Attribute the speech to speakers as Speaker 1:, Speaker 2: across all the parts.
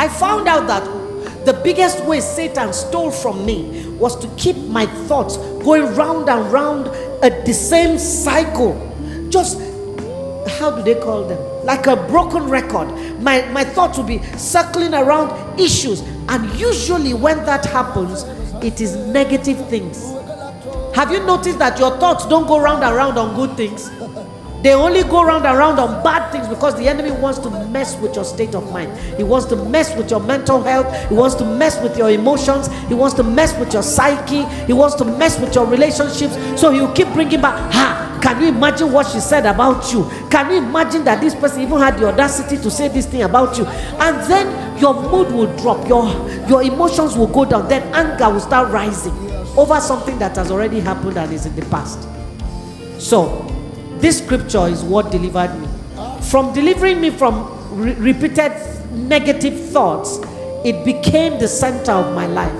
Speaker 1: I found out that the biggest way Satan stole from me was to keep my thoughts going round and round at the same cycle. Just, how do they call them? Like a broken record. My thoughts will be circling around issues. And usually when that happens, it is negative things. Have you noticed that your thoughts don't go round and round on good things? They only go round and round on bad things, because the enemy wants to mess with your state of mind. He wants to mess with your mental health. He wants to mess with your emotions. He wants to mess with your psyche. He wants to mess with your relationships. So he'll keep bringing back, can you imagine what she said about you? Can you imagine that this person even had the audacity to say this thing about you? And then your mood will drop. Your emotions will go down. Then anger will start rising over something that has already happened and is in the past. So this scripture is what delivered me. From delivering me from repeated negative thoughts, it became the center of my life.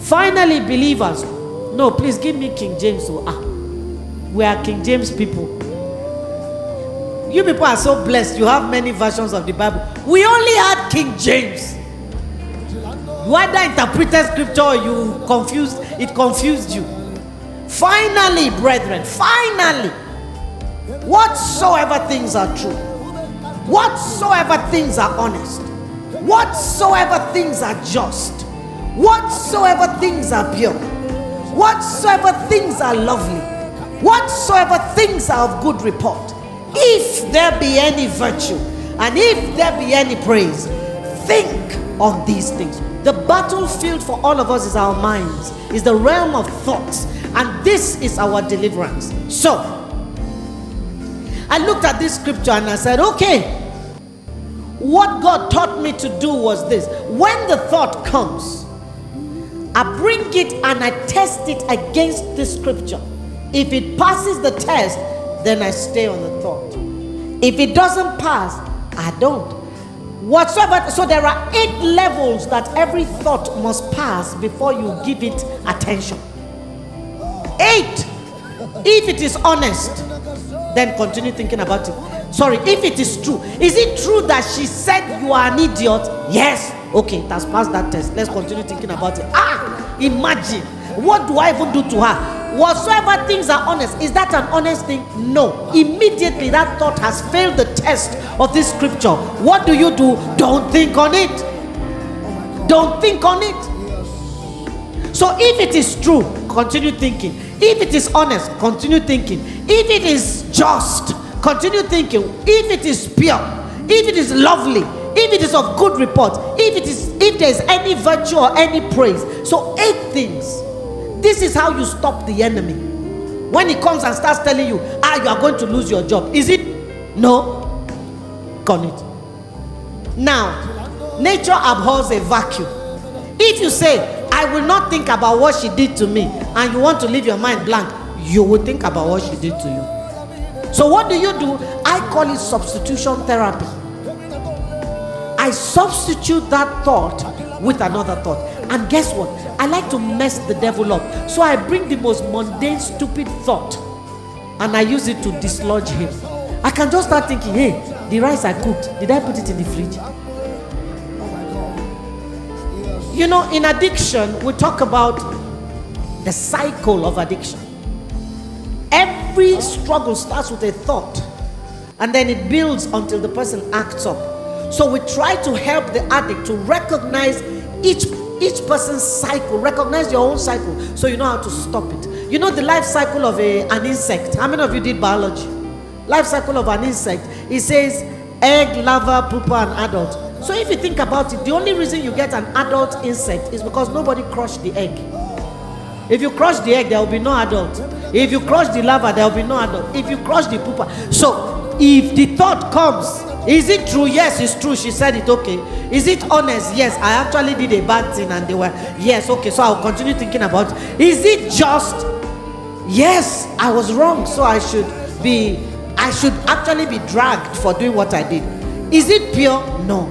Speaker 1: Finally, believers, no, please give me King James. We are King James people. You people are so blessed. You have many versions of the Bible. We only had King James. You either interpreted scripture or it confused you. Finally, brethren, finally, whatsoever things are true, whatsoever things are honest, whatsoever things are just, whatsoever things are pure, whatsoever things are lovely, whatsoever things are of good report, if there be any virtue, and if there be any praise, think on these things. The battlefield for all of us is our minds, is the realm of thoughts, and this is our deliverance. So I looked at this scripture and I said, okay, what God taught me to do was this. When the thought comes, I bring it and I test it against this scripture. If it passes the test, then I stay on the thought. If it doesn't pass, I don't. Whatsoever. So there are 8 levels that every thought must pass before you give it attention. 8. If it is honest, then continue thinking about it. Sorry, if it is true. Is it true that she said you are an idiot? Yes. Okay, it has passed that test. Let's continue thinking about it. Imagine. What do I even do to her? Whatsoever things are honest. Is that an honest thing? No. Immediately that thought has failed the test of this scripture. What do? Don't think on it. Don't think on it. So if it is true, continue thinking. If it is honest, continue thinking. If it is just, continue thinking. If it is pure, if it is lovely, if it is of good report, if there is any virtue or any praise. So 8 things. This is how you stop the enemy. When he comes and starts telling you, you are going to lose your job. Is it? No. Got it. Now, nature abhors a vacuum. If you say, I will not think about what she did to me, and you want to leave your mind blank, you will think about what she did to you. So what do? I call it substitution therapy. I substitute that thought with another thought. And guess what? I like to mess the devil up. So I bring the most mundane, stupid thought and I use it to dislodge him. I can just start thinking, hey, the rice I cooked, did I put it in the fridge? You know, in addiction, we talk about the cycle of addiction. Every struggle starts with a thought and then it builds until the person acts up. So we try to help the addict to recognize each person's cycle, recognize your own cycle, so you know how to stop it. You know the life cycle of an insect. How many of you did biology? Life cycle of an insect. It says egg, larva, pupa, and adult. So if you think about it, the only reason you get an adult insect is because nobody crushed the egg. If you crush the egg, there will be no adult. If you crush the larva, there will be no adult. If you crush the pupa. So if the thought comes, is it true? Yes, it's true. She said it. Okay. Is it honest? Yes, I actually did a bad thing and they were. Yes, okay. So I'll continue thinking about it. Is it just? Yes, I was wrong. So I should actually be dragged for doing what I did. Is it pure? No.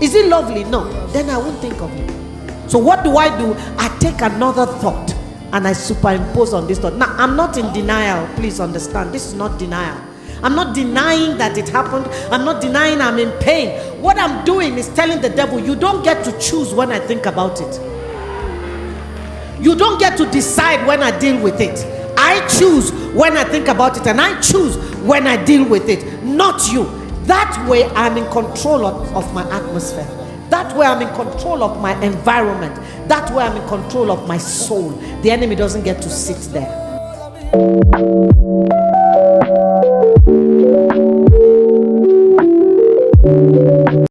Speaker 1: Is it lovely? No. Then I won't think of it. So what do? I take another thought and I superimpose on this thought. Now, I'm not in denial. Please understand. This is not denial. I'm not denying that it happened. I'm not denying I'm in pain. What I'm doing is telling the devil, you don't get to choose when I think about it. You don't get to decide when I deal with it. I choose when I think about it, and I choose when I deal with it, not you. That way I'm in control of my atmosphere. That way I'm in control of my environment. That way I'm in control of my soul. The enemy doesn't get to sit there.